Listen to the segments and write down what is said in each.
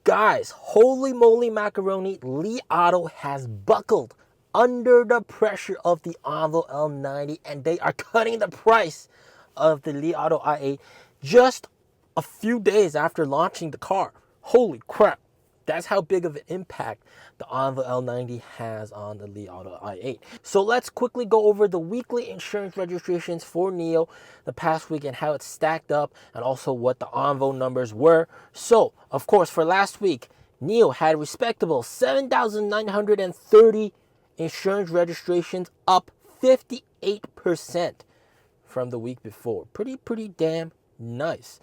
Guys, holy moly macaroni, Li Auto has buckled under the pressure of the Envo L90, and they are cutting the price of the Li Auto i8 just a few days after launching the car. Holy crap. That's how big of an impact the Envo L90 has on the Li Auto i8. So let's quickly go over the weekly insurance registrations for NIO the past week and how it stacked up, and also what the Envo numbers were. So, of course, for last week, NIO had respectable 7,930 insurance registrations, up 58% from the week before. Pretty damn nice.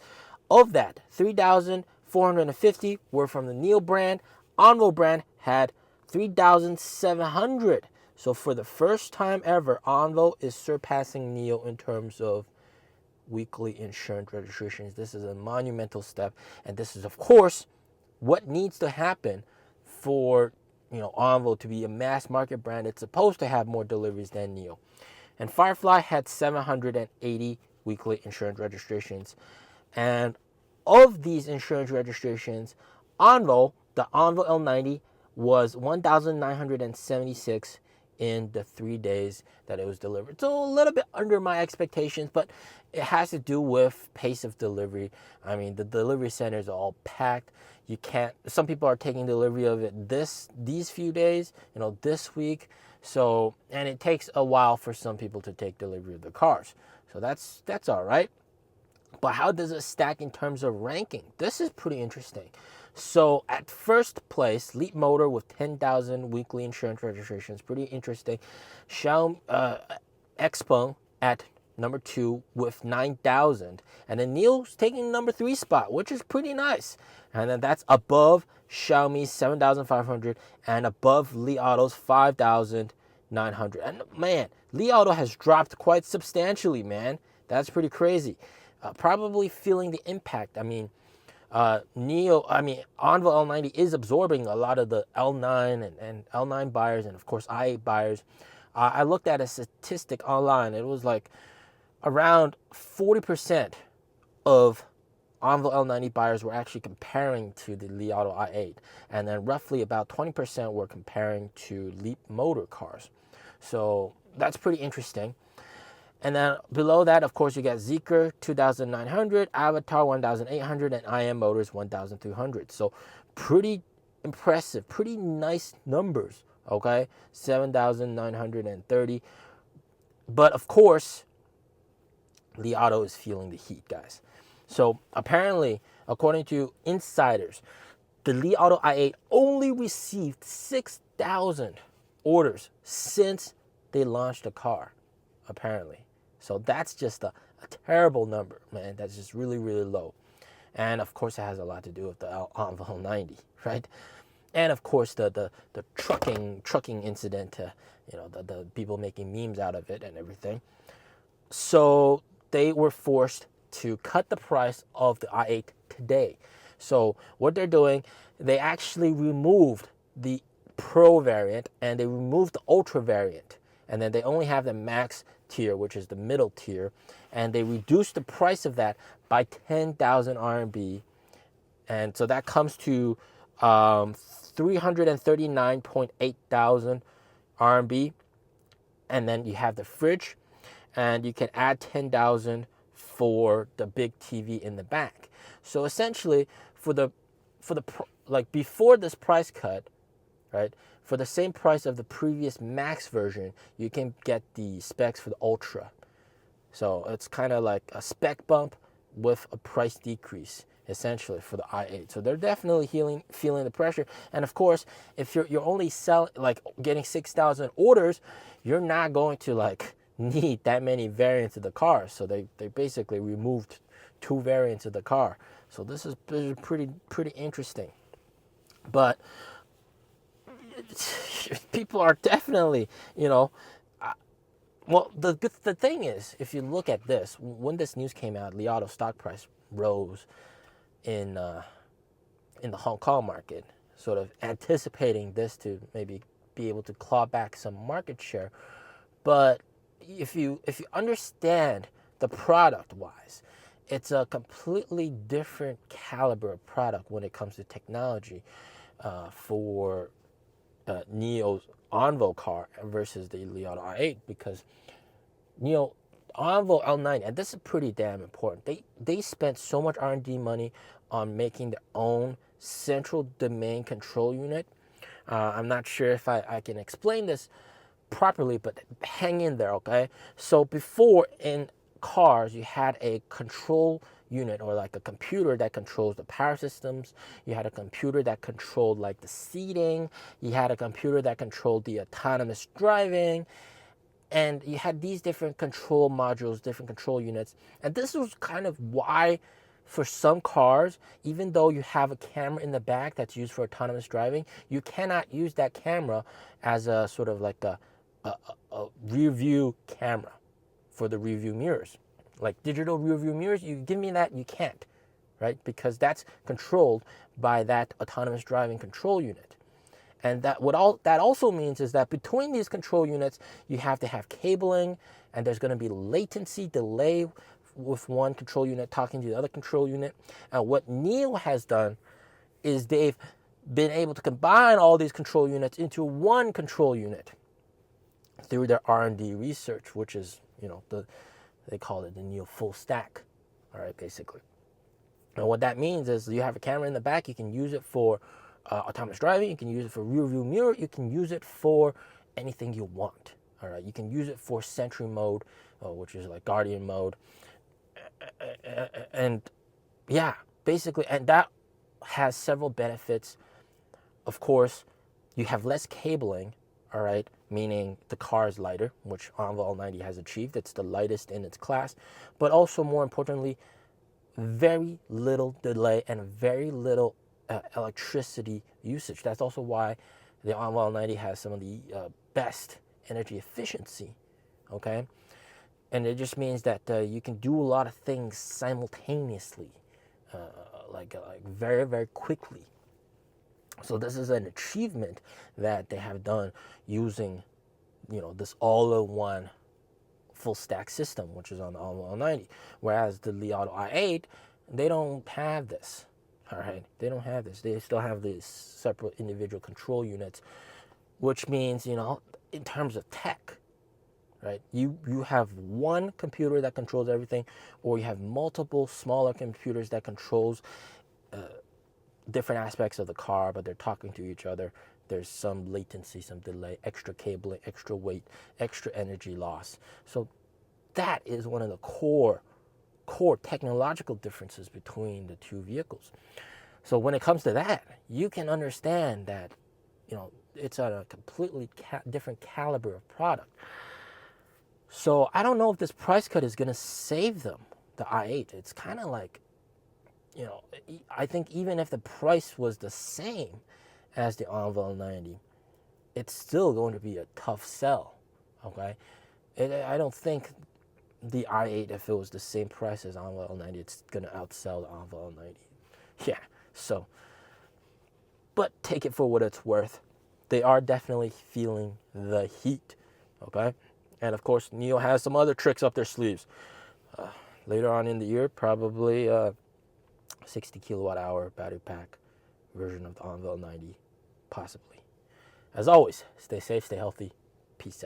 Of that, 3,450 were from the NIO brand. Envo brand had 3,700. So for the first time ever, Envo is surpassing NIO in terms of weekly insurance registrations. This is a monumental step, and this is, of course, what needs to happen for Envo to be a mass market brand. It's supposed to have more deliveries than NIO. And Firefly had 780 weekly insurance registrations. And of these insurance registrations, the Envo L90 was 1,976 in the 3 days that it was delivered. So a little bit under my expectations, but it has to do with pace of delivery. I mean, the delivery centers are all packed. You can't, some people are taking delivery of it these few days, this week. So, and it takes a while for some people to take delivery of the cars. So that's all right. But how does it stack in terms of ranking? This is pretty interesting. So at first place, Leap Motor with 10,000 weekly insurance registrations. Pretty interesting. Xiaomi Xpeng at number 2 with 9,000. And then NIO's taking number 3 spot, which is pretty nice. And then that's above Xiaomi's 7,500 and above Li Auto's 5,900. And man, Li Auto has dropped quite substantially, man. That's pretty crazy. Probably feeling the impact. I mean, Envo L90 is absorbing a lot of the L9 and L9 buyers, and of course i8 buyers. I looked at a statistic online. It was like around 40% of Envo L90 buyers were actually comparing to the Li Auto i8, and then roughly about 20% were comparing to Leap Motor cars. So that's pretty interesting. And then below that, of course, you got Zeekr 2,900, Avatar 1,800, and IM Motors 1,300. So pretty impressive, pretty nice numbers, okay? 7,930. But of course, Li Auto is feeling the heat, guys. So apparently, according to insiders, the Li Auto i8 only received 6,000 orders since they launched the car, apparently. So that's just a terrible number, man. That's just really, really low. And of course, it has a lot to do with the Envo L90, right? And of course, the trucking incident, the people making memes out of it and everything. So they were forced to cut the price of the i8 today. So what they're doing, they actually removed the Pro variant and they removed the Ultra variant. And then they only have the Max tier, which is the middle tier. And they reduced the price of that by 10,000 RMB. And so that comes to 339.8 thousand RMB. And then you have the fridge. And you can add 10,000 for the big TV in the back. So essentially, before this price cut, right, for the same price of the previous Max version, you can get the specs for the Ultra. So it's kind of like a spec bump with a price decrease, essentially, for the i8. So they're definitely feeling the pressure. And of course, if you're only getting 6,000 orders, you're not going to need that many variants of the car. So they basically removed 2 variants of the car. So this is pretty interesting. But people are definitely, well, the thing is, if you look at this, when this news came out, Li Auto stock price rose in the Hong Kong market, sort of anticipating this to maybe be able to claw back some market share. But if you understand the product wise, it's a completely different caliber of product when it comes to technology for NIO's Envo car versus the Li Auto i8, because NIO Envo L90, and this is pretty damn important. They spent so much R&D money on making their own central domain control unit. I'm not sure if I can explain this properly, but hang in there, okay? So before, in cars, you had a control unit, or like a computer that controls the power systems. You had a computer that controlled like the seating. You had a computer that controlled the autonomous driving. And you had these different control modules, different control units. And this was kind of why, for some cars, even though you have a camera in the back that's used for autonomous driving, you cannot use that camera as a sort of like a rear view camera for the rear view mirrors. Like digital rear view mirrors, you give me that, you can't, right? Because that's controlled by that autonomous driving control unit. And that also means is that between these control units, you have to have cabling, and there's going to be latency delay with one control unit talking to the other control unit. And what NIO has done is they've been able to combine all these control units into one control unit through their R&D research, which is, they call it the NIO full stack, all right, basically. And what that means is you have a camera in the back, you can use it for autonomous driving, you can use it for rear view mirror, you can use it for anything you want, all right? You can use it for sentry mode, which is like guardian mode. And yeah, basically, and that has several benefits. Of course, you have less cabling, all right, meaning the car is lighter, which Envo L90 has achieved. It's the lightest in its class, but also more importantly, very little delay and very little electricity usage. That's also why the Envo L90 has some of the best energy efficiency, okay? And it just means that you can do a lot of things simultaneously, like very, very quickly. So this is an achievement that they have done using, this all-in-one full stack system, which is on the Envo L90. Whereas the Li Auto i8, they don't have this. All right, they don't have this. They still have these separate individual control units, which means, in terms of tech, right? You have one computer that controls everything, or you have multiple smaller computers that controls different aspects of the car, but they're talking to each other. There's some latency, some delay, extra cabling, extra weight, extra energy loss. So that is one of the core technological differences between the two vehicles. So when it comes to that, you can understand that, it's a completely different caliber of product. So I don't know if this price cut is going to save them, the i8. It's kind of like, I think even if the price was the same as the Envo L90, it's still going to be a tough sell, okay? I don't think the i8, if it was the same price as Envo L90, it's going to outsell the Envo L90. Yeah, so, but take it for what it's worth. They are definitely feeling the heat, okay? And of course, NIO has some other tricks up their sleeves. Later on in the year, probably 60 kilowatt hour battery pack version of the Envo L90, possibly. As always, stay safe, stay healthy. Peace out.